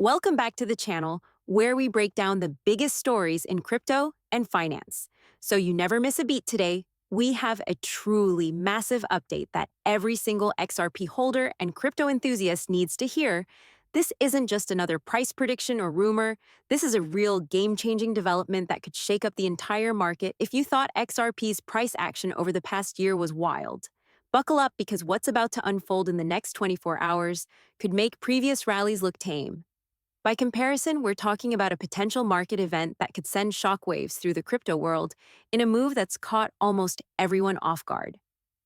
Welcome back to the channel where we break down the biggest stories in crypto and finance. So you never miss a beat today. We have a truly massive update that every single XRP holder and crypto enthusiast needs to hear. This isn't just another price prediction or rumor. This is a real game-changing development that could shake up the entire market if you thought XRP's price action over the past year was wild. Buckle up because what's about to unfold in the next 24 hours could make previous rallies look tame. By comparison, we're talking about a potential market event that could send shockwaves through the crypto world in a move that's caught almost everyone off guard.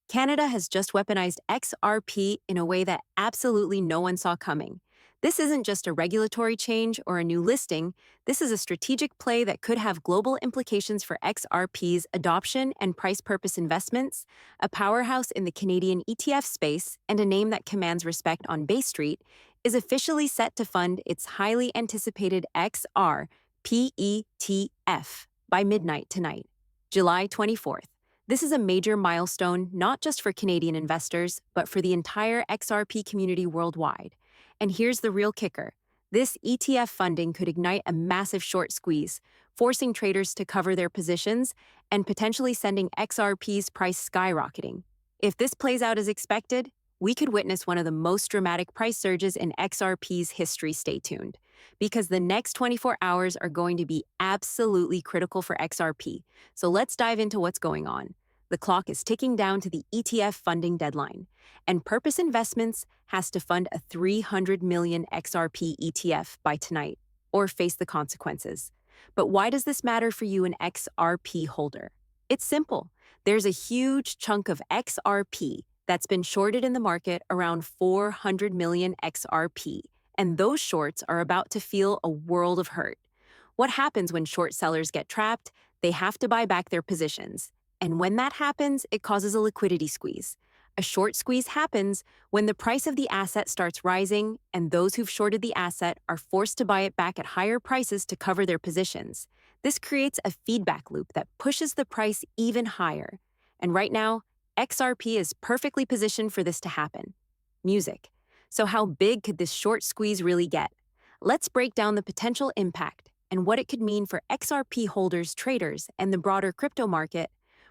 Canada has just weaponized XRP in a way that absolutely no one saw coming. This isn't just a regulatory change or a new listing, this is a strategic play that could have global implications for XRP's adoption and price purpose investments, a powerhouse in the Canadian ETF space, and a name that commands respect on Bay Street, is officially set to fund its highly anticipated XRP ETF by midnight tonight, July 24th. This is a major milestone not just for Canadian investors, but for the entire XRP community worldwide. And here's the real kicker. This ETF funding could ignite a massive short squeeze, forcing traders to cover their positions and potentially sending XRP's price skyrocketing. If this plays out as expected, we could witness one of the most dramatic price surges in XRP's history. Stay tuned, because the next 24 hours are going to be absolutely critical for XRP. So let's dive into what's going on. The clock is ticking down to the ETF funding deadline, and Purpose Investments has to fund a 300 million XRP ETF by tonight, or face the consequences. But why does this matter for you, an XRP holder? It's simple. There's a huge chunk of XRP that's been shorted in the market, around 400 million XRP, and those shorts are about to feel a world of hurt. What happens when short sellers get trapped? They have to buy back their positions. And when that happens, it causes a liquidity squeeze. A short squeeze happens when the price of the asset starts rising, and those who've shorted the asset are forced to buy it back at higher prices to cover their positions. This creates a feedback loop that pushes the price even higher. And right now, XRP is perfectly positioned for this to happen. Music. So how big could this short squeeze really get? Let's break down the potential impact and what it could mean for XRP holders, traders, and the broader crypto market.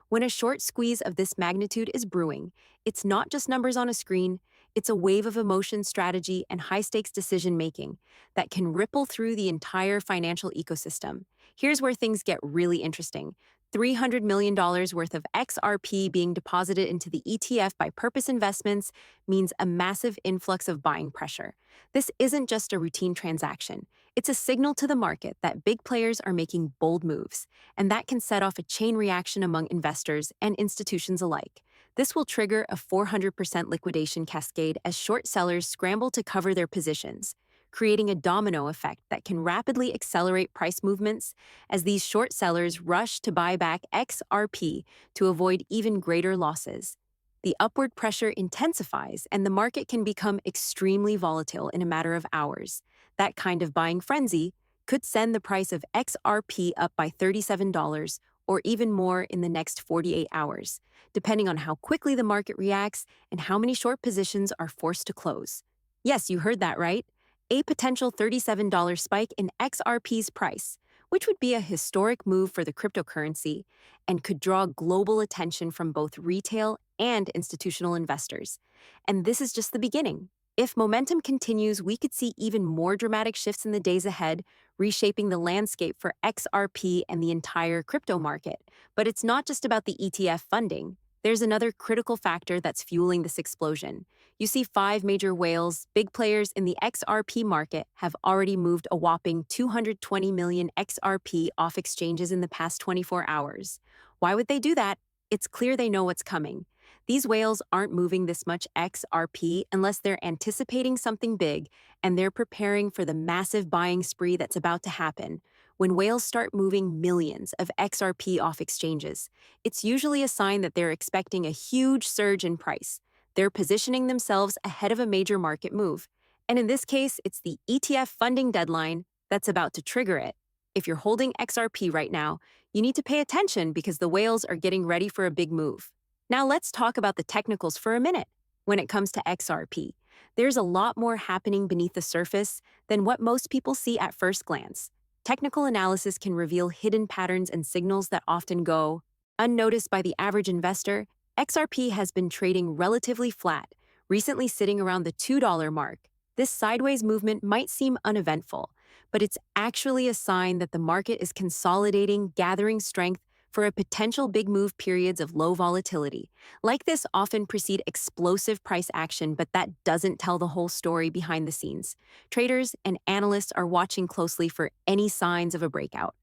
When a short squeeze of this magnitude is brewing, it's not just numbers on a screen, it's a wave of emotion, strategy, and high-stakes decision-making that can ripple through the entire financial ecosystem. Here's where things get really interesting. $300 million worth of XRP being deposited into the ETF by Purpose Investments means a massive influx of buying pressure. This isn't just a routine transaction. It's a signal to the market that big players are making bold moves, and that can set off a chain reaction among investors and institutions alike. This will trigger a 400% liquidation cascade as short sellers scramble to cover their positions, creating a domino effect that can rapidly accelerate price movements as these short sellers rush to buy back XRP to avoid even greater losses. The upward pressure intensifies, and the market can become extremely volatile in a matter of hours. That kind of buying frenzy could send the price of XRP up by $37 or even more in the next 48 hours, depending on how quickly the market reacts and how many short positions are forced to close. Yes, you heard that right. A potential $37 spike in XRP's price, which would be a historic move for the cryptocurrency and could draw global attention from both retail and institutional investors. And this is just the beginning. If momentum continues, we could see even more dramatic shifts in the days ahead, reshaping the landscape for XRP and the entire crypto market. But it's not just about the ETF funding. There's another critical factor that's fueling this explosion. You see, 5 major whales, big players in the XRP market, have already moved a whopping 220 million XRP off exchanges in the past 24 hours. Why would they do that? It's clear they know what's coming. These whales aren't moving this much XRP unless they're anticipating something big, and they're preparing for the massive buying spree that's about to happen. When whales start moving millions of XRP off exchanges, it's usually a sign that they're expecting a huge surge in price. They're positioning themselves ahead of a major market move. And in this case, it's the ETF funding deadline that's about to trigger it. If you're holding XRP right now, you need to pay attention because the whales are getting ready for a big move. Now let's talk about the technicals for a minute. When it comes to XRP, There's a lot more happening beneath the surface than what most people see at first glance. Technical analysis can reveal hidden patterns and signals that often go unnoticed by the average investor. XRP has been trading relatively flat, recently sitting around the $2 mark. This sideways movement might seem uneventful, but it's actually a sign that the market is consolidating, gathering strength for a potential big move. Periods of low volatility like this often precede explosive price action, but that doesn't tell the whole story behind the scenes. Traders and analysts are watching closely for any signs of a breakout.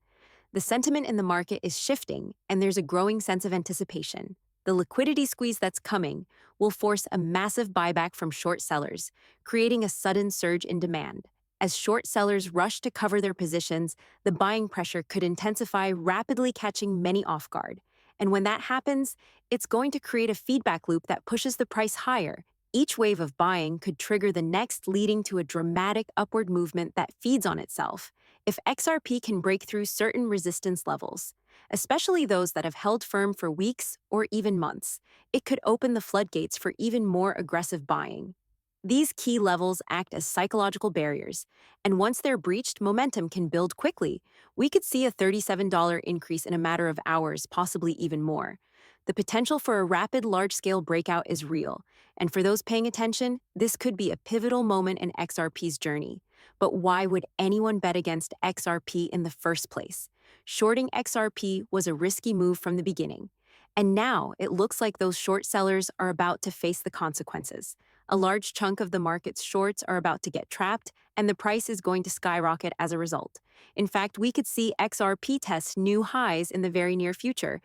The sentiment in the market is shifting, and there's a growing sense of anticipation. The liquidity squeeze that's coming will force a massive buyback from short sellers, creating a sudden surge in demand. As short sellers rush to cover their positions, the buying pressure could intensify, rapidly catching many off guard. And when that happens, it's going to create a feedback loop that pushes the price higher. Each wave of buying could trigger the next, leading to a dramatic upward movement that feeds on itself. If XRP can break through certain resistance levels, especially those that have held firm for weeks or even months, it could open the floodgates for even more aggressive buying. These key levels act as psychological barriers, and once they're breached, momentum can build quickly. We could see a $37 increase in a matter of hours, possibly even more. The potential for a rapid, large-scale breakout is real, and for those paying attention, this could be a pivotal moment in XRP's journey. But why would anyone bet against XRP in the first place? Shorting XRP was a risky move from the beginning, and now it looks like those short sellers are about to face the consequences. A large chunk of the market's shorts are about to get trapped, and the price is going to skyrocket as a result. In fact, we could see XRP test new highs in the very near future.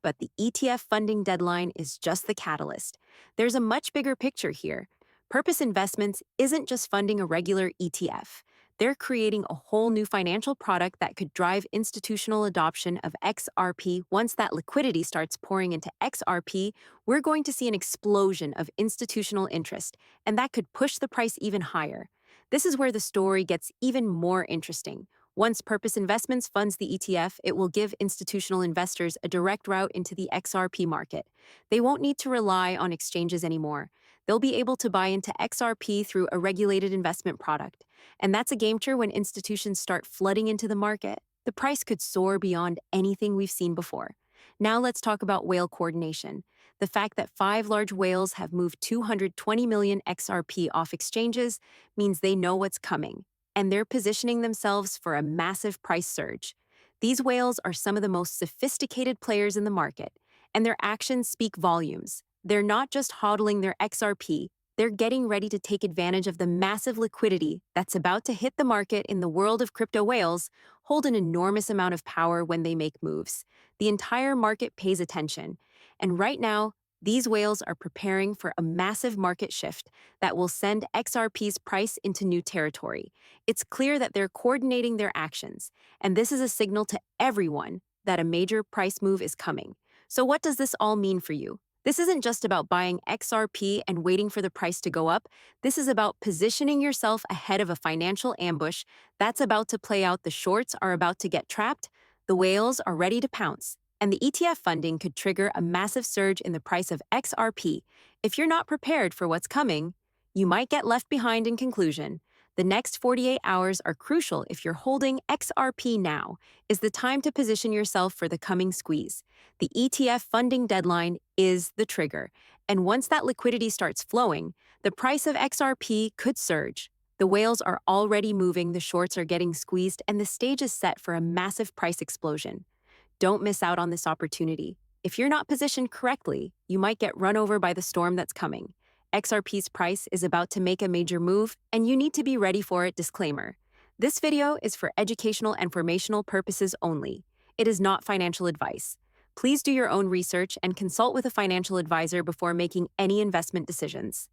But the ETF funding deadline is just the catalyst. There's a much bigger picture here. Purpose Investments isn't just funding a regular ETF. They're creating a whole new financial product that could drive institutional adoption of XRP. Once that liquidity starts pouring into XRP, we're going to see an explosion of institutional interest, and that could push the price even higher. This is where the story gets even more interesting. Once Purpose Investments funds the ETF, it will give institutional investors a direct route into the XRP market. They won't need to rely on exchanges anymore. They'll be able to buy into XRP through a regulated investment product. And that's a game changer. When institutions start flooding into the market, the price could soar beyond anything we've seen before. Now let's talk about whale coordination. The fact that 5 large whales have moved 220 million XRP off exchanges means they know what's coming, and they're positioning themselves for a massive price surge. These whales are some of the most sophisticated players in the market, and their actions speak volumes. They're not just hodling their XRP, they're getting ready to take advantage of the massive liquidity that's about to hit the market. In the world of crypto, whales hold an enormous amount of power when they make moves. The entire market pays attention, and right now, these whales are preparing for a massive market shift that will send XRP's price into new territory. It's clear that they're coordinating their actions, and this is a signal to everyone that a major price move is coming. So what does this all mean for you? This isn't just about buying XRP and waiting for the price to go up. This is about positioning yourself ahead of a financial ambush that's about to play out. The shorts are about to get trapped, the whales are ready to pounce, and the ETF funding could trigger a massive surge in the price of XRP. If you're not prepared for what's coming, you might get left behind. In conclusion, the next 48 hours are crucial. If you're holding XRP, now is the time to position yourself for the coming squeeze. The ETF funding deadline is the trigger, and once that liquidity starts flowing, the price of XRP could surge. The whales are already moving, the shorts are getting squeezed, and the stage is set for a massive price explosion. Don't miss out on this opportunity. If you're not positioned correctly, you might get run over by the storm that's coming. XRP's price is about to make a major move, and you need to be ready for it. Disclaimer: this video is for educational and informational purposes only. It is not financial advice. Please do your own research and consult with a financial advisor before making any investment decisions.